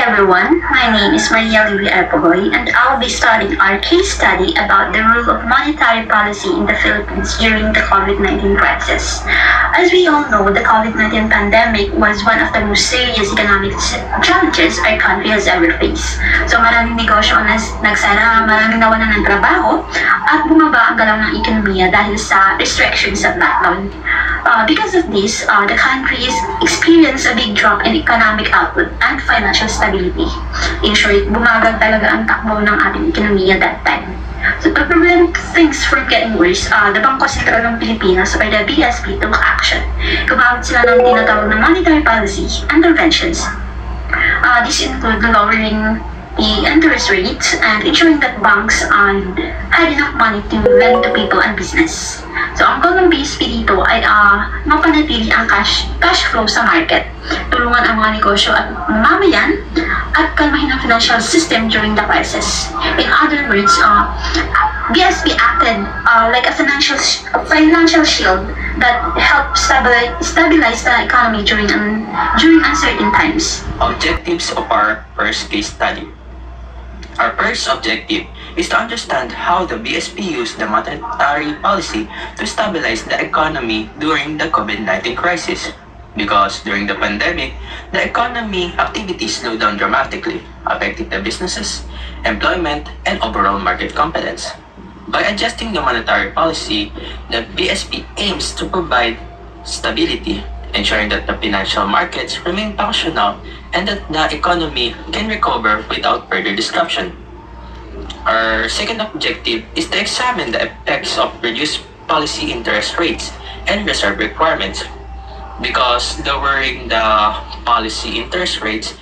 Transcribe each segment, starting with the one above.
everyone, my name is Maria Lily Arpagoy and I'll be starting our case study about the role of monetary policy in the Philippines during the COVID-19 crisis. As we all know, the COVID-19 pandemic was one of the most serious economic challenges our country has ever faced. So maraming negosyo ang nagsara, maraming nawalan ng trabaho, at bumaba ang galaw ng ekonomiya dahil sa restrictions at lockdown. Because of this, the country experienced a big drop in economic output and financial stability. In short, bumagal talaga ang takbo ng ating ekonomiya that time. So to prevent things from getting worse, the Bangko Sentral ng Pilipinas or the BSP took action. Gumamit sila ng tinatawag na monetary policy interventions. This include lowering the interest rates and ensuring that banks had enough money to lend to people and business. So ang goal ng BSP dito ay mapanatili ang cash flow sa market, tulungan ang mga negosyo at mamamayan, at kalmahin ang financial system during the crisis. In other words, BSP acted like a financial shield that helped stabilize the economy during uncertain times. Objectives of our first case study. Our first objective is to understand how the BSP used the monetary policy to stabilize the economy during the COVID-19 crisis. Because during the pandemic, the economy activity slowed down dramatically, affecting the businesses, employment, and overall market confidence. By adjusting the monetary policy, the BSP aims to provide stability, ensuring that the financial markets remain functional and that the economy can recover without further disruption. Our second objective is to examine the effects of reduced policy interest rates and reserve requirements, because lowering the policy interest rates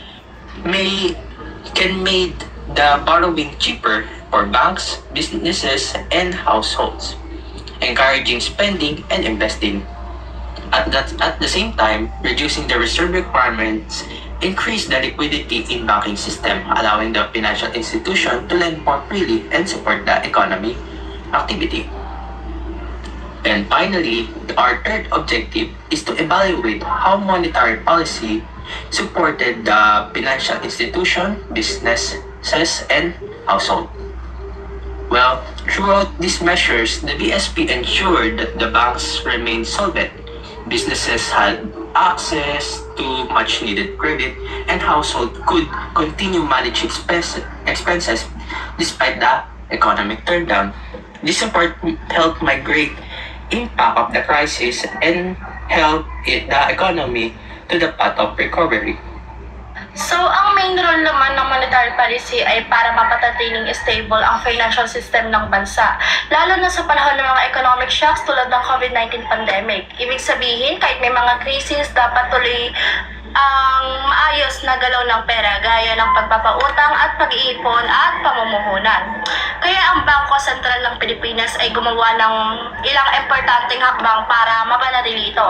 can make the borrowing cheaper for banks, businesses, and households, encouraging spending and investing. At the same time, reducing the reserve requirements increase the liquidity in banking system, allowing the financial institution to lend more freely and support the economy activity. And finally, our third objective is to evaluate how monetary policy supported the financial institution, businesses, and household. Well, throughout these measures, the BSP ensured that the banks remained solvent, businesses had access to much needed credit, and household could continue managing expenses despite the economic turndown. This support helped migrate impact of the crisis and help the economy to the path of recovery. So, ang main role naman ng monetary policy ay para mapatatiniling stable ang financial system ng bansa, lalo na sa panahon ng mga economic shocks tulad ng COVID-19 pandemic. Ibig sabihin, kahit may mga crisis, dapat tuloy ang maayos na galaw ng pera gaya ng pagpapautang at pag-iipon at pamumuhunan. Kaya ang Bangko Sentral ng Pilipinas ay gumawa ng ilang importanteng hakbang para mapanatili ito.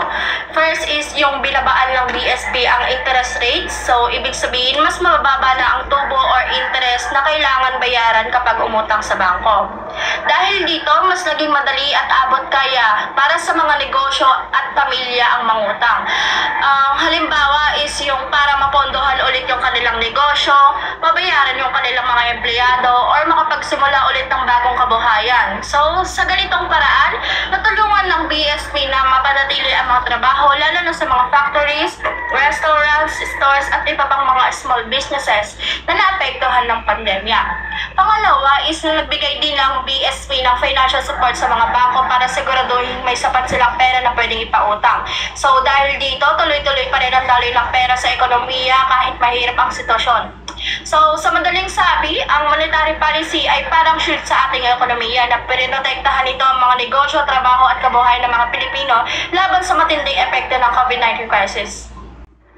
First is yung binabaan ng BSP ang interest rates. So, ibig sabihin, mas mababa na ang tubo or interest na kailangan bayaran kapag umutang sa bangko. Dahil dito, mas naging madali at abot kaya para sa mga negosyo at pamilya ang mangutang. Halimbawa is yung para mapondohan ulit yung kanilang negosyo, mabayaran yung kanilang mga empleyado, or makapagsimula ulit ng bagong kabuhayan. So, sa ganitong paraan, natulungan ng BSP na mapanatili ang mga trabaho, lalo na sa mga factories, restaurants, stores, at iba pang mga small businesses na naapektuhan ng pandemya. Pangalawa is na nagbigay din ng BSP ng financial support sa mga bangko para siguraduhin may sapat silang pera na pwedeng ipautang. So, dahil dito, tuloy-tuloy pa rin ang daloy ng pera sa ekonomiya kahit mahirap ang sitwasyon. So, sa madaling sabi, ang monetary policy ay parang shield sa ating ekonomiya na pinotektahan nito ang mga negosyo, trabaho at kabuhayan ng mga Pilipino laban sa matinding epekto ng COVID-19 crisis.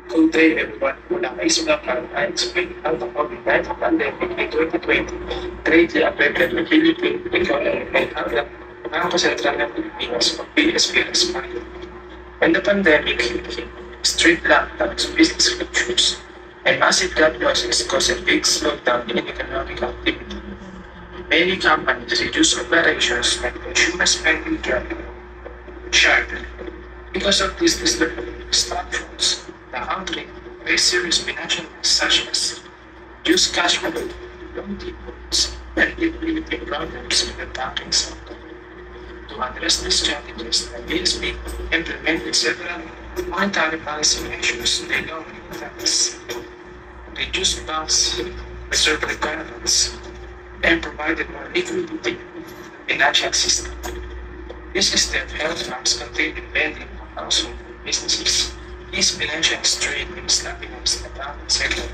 Good day everyone. Mula kay Sulatan ay explain how the COVID-19 pandemic in 2020 greatly affected the Philippine economy and how the Bangko Sentral ng Pilipinas o BSP responded. When the pandemic hit, strict lockdowns, business closures, and massive job losses caused a big slowdown in economic activity. Many companies reduced operations and consumer spending dropped sharply. Because of these disruptions, the outbreak faced serious financial such as reduce cash flow, loan defaults, and liquidity problems in the banking sector. To address these challenges, the BSP implemented several monetary policy measures they know effects, reduced banks' reserve requirements, and provided more liquidity in the financial system. This step helped banks continue lending to household businesses, ease financial strain, and stabilize the banking sector.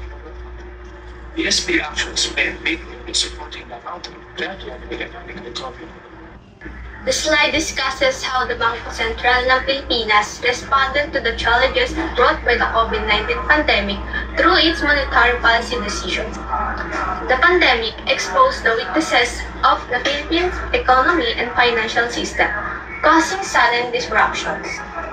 BSP actions play a big role in supporting the outlook gradual economic recovery. The slide discusses how the Bangko Sentral ng Pilipinas responded to the challenges brought by the COVID-19 pandemic through its monetary policy decisions. The pandemic exposed the weaknesses of the Philippines economy and financial system, causing sudden disruptions.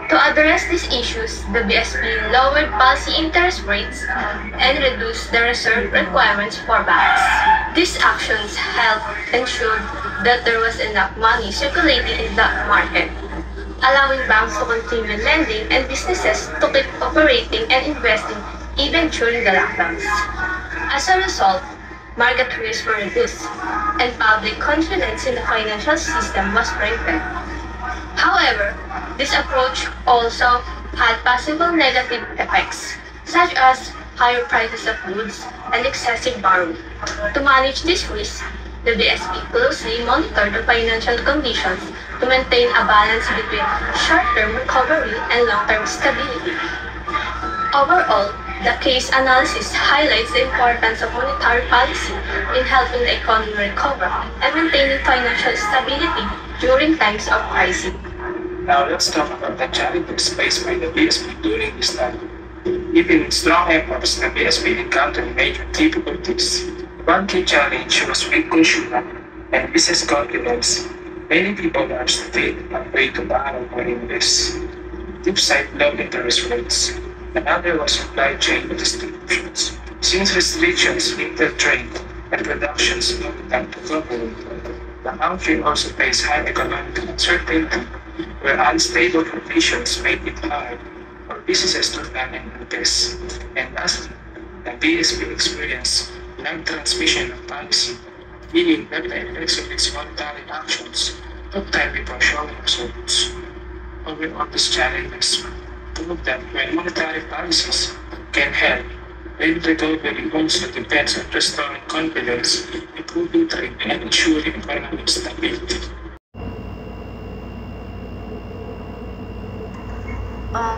To address these issues, the BSP lowered policy interest rates and reduced the reserve requirements for banks. These actions helped ensure that there was enough money circulating in the market, allowing banks to continue lending and businesses to keep operating and investing even during the lockdowns. As a result, market risks were reduced, and public confidence in the financial system was strengthened. However, this approach also had possible negative effects, such as higher prices of goods and excessive borrowing. To manage this risk, the BSP closely monitored the financial conditions to maintain a balance between short-term recovery and long-term stability. Overall, the case analysis highlights the importance of monetary policy in helping the economy recover and maintaining financial stability during times of crisis. Now let's talk about the challenges faced by the BSP during this time. Even with strong efforts, the BSP encountered major difficulties. One key challenge was weak consumer and business confidence. Many people are still afraid to borrow or invest. Despite low interest rates, another was supply chain disruptions. Since restrictions limited trade and production slowed down to recovery, the country also faced high economic uncertainty where unstable conditions made it hard for businesses to plan and invest. And lastly, the BSP experienced lag transmission of policy, meaning that the effects of its monetary actions took time before showing results. Overall, these challenges prove that when monetary policies can help, then recovery also depends on restoring confidence, improving trade, and ensuring economic stability.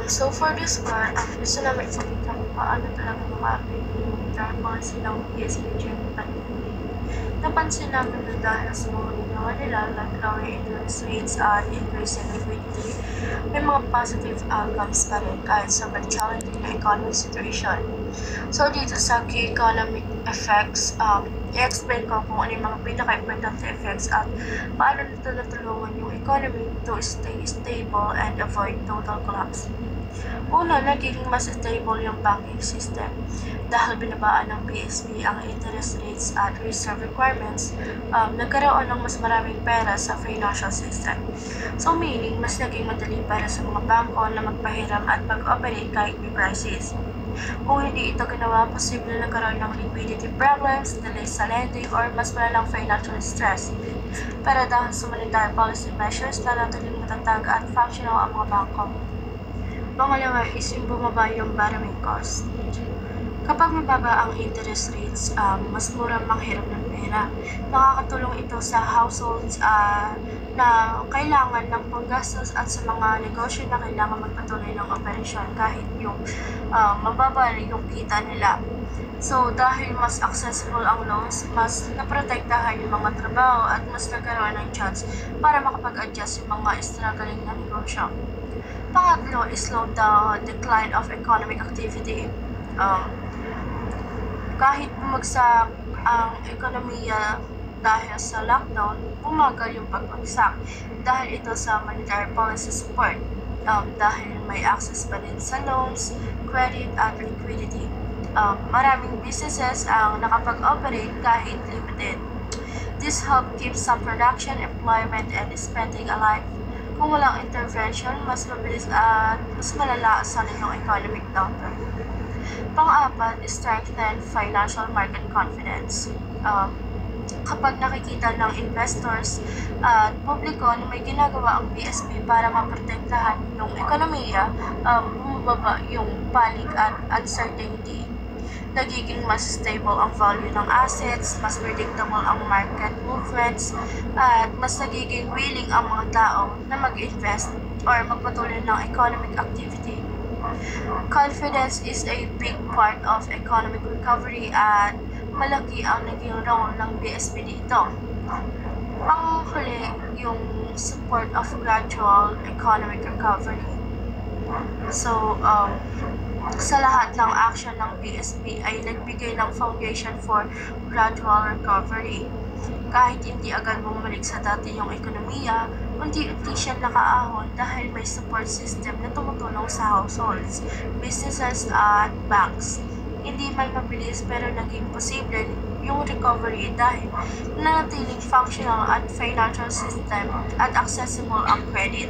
So for this part, gusto namin ipakita kung paano talaga maka-appeal yung monetary policy ng BSP during the pandemic. Napansin namin na dahil sa mga ginawa nila, like lowering interest rates at increasing liquidity, may mga positive outcomes pa rin kahit sobrang challenging na economic situation. So dito sa key economic effects, i-explain ko kung ano yung mga pinaka-importante effects at paano nito natulungan yung economy to stay stable and avoid total collapse. Una, nagiging mas stable yung banking system. Dahil binabaan ng BSP ang interest rates at reserve requirements, nagkaroon ng mas maraming pera sa financial system. So meaning, mas naging madali para sa mga bangko na magpahiram at mag-operate kahit may crisis. Kung hindi ito ginawa, posible nagkaroon ng liquidity problems, delays sa lending, or mas malalang financial stress. Pero dahil sa monetary policy measures, nanatiling matatag at functional ang mga bangko. Pangalawa is yung bumaba yung borrowing cost. Kapag mababa ang interest rates, mas mura manghiram ng pera. Nakakatulong ito sa households na kailangan ng panggastos at sa mga negosyo na kailangan magpatuloy ng operasyon kahit yung mababa yung kita nila. So dahil mas accessible ang loans, mas naprotektahan yung mga trabaho at mas nagkaroon ng chance para makapag-adjust yung mga struggling na negosyo. Pangatlo is slow the decline of economic activity. Kahit bumagsak ang ekonomiya dahil sa lockdown, bumagal yung pagbagsak dahil ito sa monetary policy support. Dahil may access pa rin sa loans, credit at liquidity. Maraming businesses ang nakapag-operate kahit limited. This help keep some production, employment, and spending alive. Kung walang intervention, mas mabilis at mas malala sa yung economic downturn. Pang-apat, strengthen financial market confidence. Kapag nakikita ng investors at publiko na may ginagawa ang BSP para maprotektahan yung ekonomiya, bumababa yung panic at uncertainty. Nagiging mas stable ang value ng assets, mas predictable ang market movements, at mas nagiging willing ang mga tao na mag-invest or magpatuloy ng economic activity. Confidence is a big part of economic recovery at malaki ang naging role ng BSP dito. Panghuli, yung support of gradual economic recovery. So, sa lahat ng action ng BSP ay nagbigay ng foundation for gradual recovery. Kahit hindi agad bumalik sa dati yung ekonomiya, unti-unti siya nakaahon dahil may support system na tumutulong sa households, businesses at banks. Hindi man mabilis pero naging posible yung recovery dahil nanatiling functional at financial system at accessible ang credit.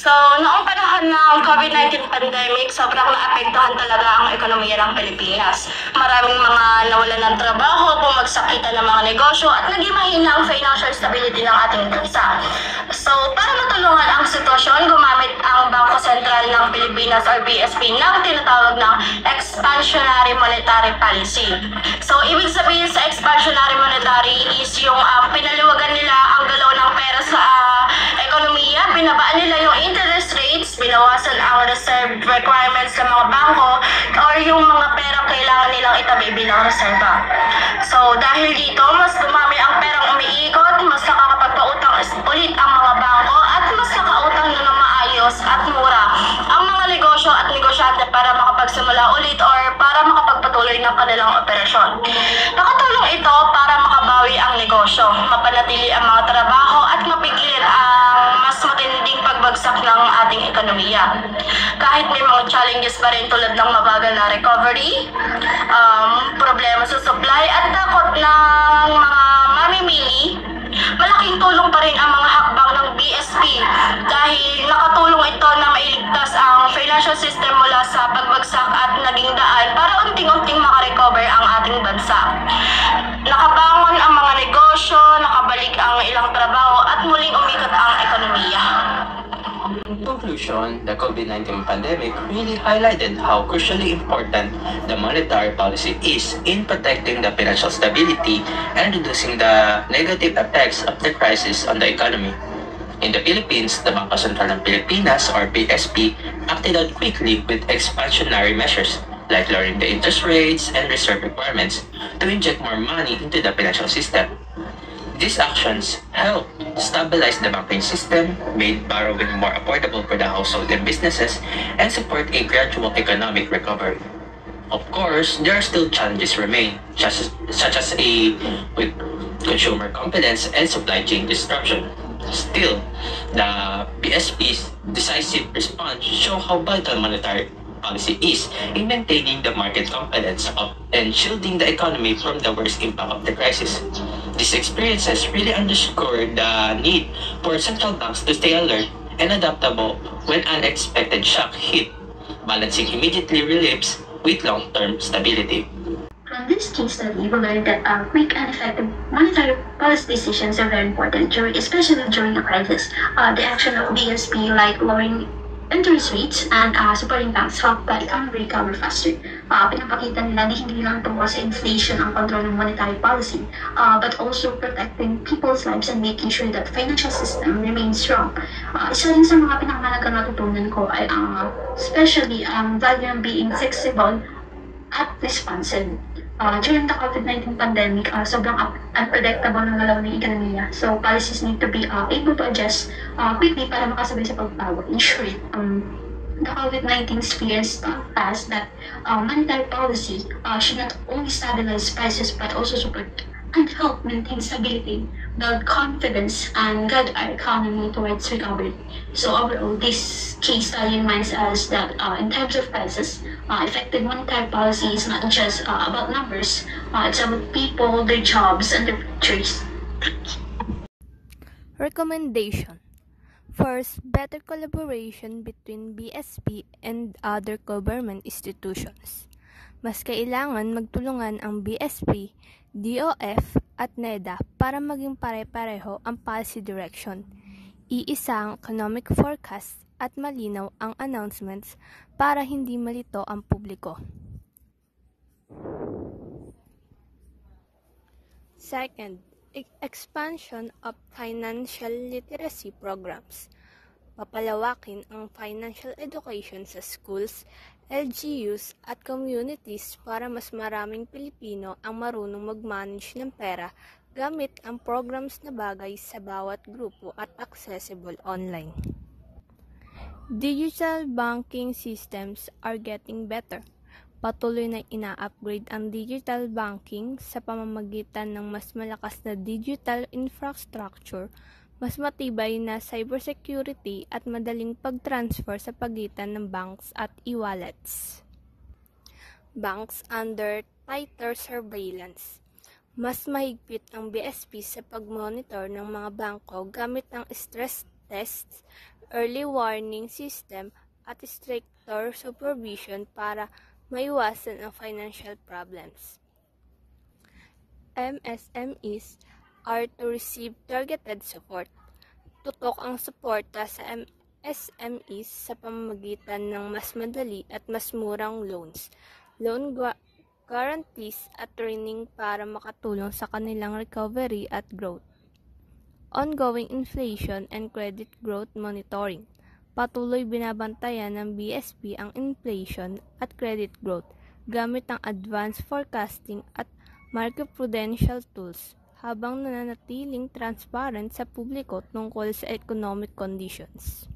So, noong panahon ng COVID-19 pandemic, sobrang naapektuhan talaga ang ekonomiya ng Pilipinas. Maraming mga nawalan ng trabaho, bumagsak kita ng mga negosyo, at naging mahina ang financial stability ng ating bansa. So, para matulungan ang sitwasyon, gumamit ang Bangko Sentral ng Pilipinas or BSP ng tinatawag ng Expansionary Monetary Policy. So, ibig sabihin sa Expansionary Monetary is yung pinaliwagan nila ang galaw ng pera sa ekonomiya, binabaan nila yung interest rates, binawasan ang reserve requirements ng mga bangko or yung mga pera kailangan nilang itabi bilang reserva. So, dahil dito, mas dumami ang perang umiikot, mas nakakapagpautang ulit ang mga bangko at mas nakautang na ng maayos at mura ang mga negosyo at negosyante para makapagsimula ulit or para makapagpatuloy ng kanilang operasyon. Nakatulong ito para makabawi ang negosyo, mapanatili ang mga trabaho at mapigilan ang mas matinding pagbagsak ng ating ekonomiya. Kahit may mga challenges pa rin tulad ng mabagal na recovery, problema sa supply at takot ng mga mamimili, malaking tulong pa rin ang mga hakbang ng BSP dahil nakatulong ito na mailigtas ang financial system mula sa pagbagsak at naging daan para unting-unting makarecover ang ating bansa. Nakabangon ang mga negosyo, nakabalik ang ilang trabaho at muling umikot ang ekonomiya. In conclusion, the COVID-19 pandemic really highlighted how crucially important the monetary policy is in protecting the financial stability and reducing the negative effects of the crisis on the economy. In the Philippines, the Bangko Sentral ng Pilipinas or BSP acted out quickly with expansionary measures like lowering the interest rates and reserve requirements to inject more money into the financial system. These actions helped stabilize the banking system, made borrowing more affordable for the household and businesses, and support a gradual economic recovery. Of course, there are still challenges remain, such as with consumer confidence and supply chain disruption. Still, the BSP's decisive response show how vital monetary policy is in maintaining the market confidence and shielding the economy from the worst impact of the crisis. These experiences really underscore the need for central banks to stay alert and adaptable when unexpected shock hit, balancing immediate reliefs with long-term stability. From this case study, we learned that quick and effective monetary policy decisions are very important, especially during a crisis. The action of BSP, like lowering interest rates and supporting banks, help the economy recover faster. Pinapakita nila na hindi lang tungkol sa inflation ang control ng monetary policy, but also protecting people's lives and making sure that financial system remains strong. Isa rin sa mga pinakamahalagang natutunan ko ay especially ang value ng being flexible at responsive. During the COVID-19 pandemic, sobrang unpredictable ng galaw ng ekonomiya. So, policies need to be able to adjust quickly para makasabay sa pagbabago. In short, the COVID-19 experience taught us that monetary policy should not only stabilize prices but also support and help maintain stability, build confidence, and guide our economy towards recovery. So overall, this case study reminds us that in times of crisis, effective monetary policy is not just about numbers, it's about people, their jobs, and their futures. Recommendation. First, better collaboration between BSP and other government institutions. Mas kailangan magtulungan ang BSP, DOF at NEDA para maging pare-pareho ang policy direction. Iisa ang economic forecast at malinaw ang announcements para hindi malito ang publiko. Second, expansion of financial literacy programs. Papalawakin ang financial education sa schools, LGUs at communities para mas maraming Pilipino ang marunong mag-manage ng pera gamit ang programs na bagay sa bawat grupo at accessible online. Digital banking systems are getting better. Patuloy na ina-upgrade ang digital banking sa pamamagitan ng mas malakas na digital infrastructure, mas matibay na cybersecurity at madaling pag-transfer sa pagitan ng banks at e-wallets. Banks under tighter surveillance. Mas mahigpit ang BSP sa pag-monitor ng mga bangko gamit ang stress tests, early warning system at stricter supervision para maiwasan ang financial problems. MSMEs are to receive targeted support. Tutok ang suporta sa SMEs sa pamamagitan ng mas madali at mas murang loans, loan guarantees at training para makatulong sa kanilang recovery at growth. Ongoing inflation and credit growth monitoring. Patuloy binabantayan ng BSP ang inflation at credit growth gamit ang advanced forecasting at macroprudential tools habang nananatiling transparent sa publiko tungkol sa economic conditions.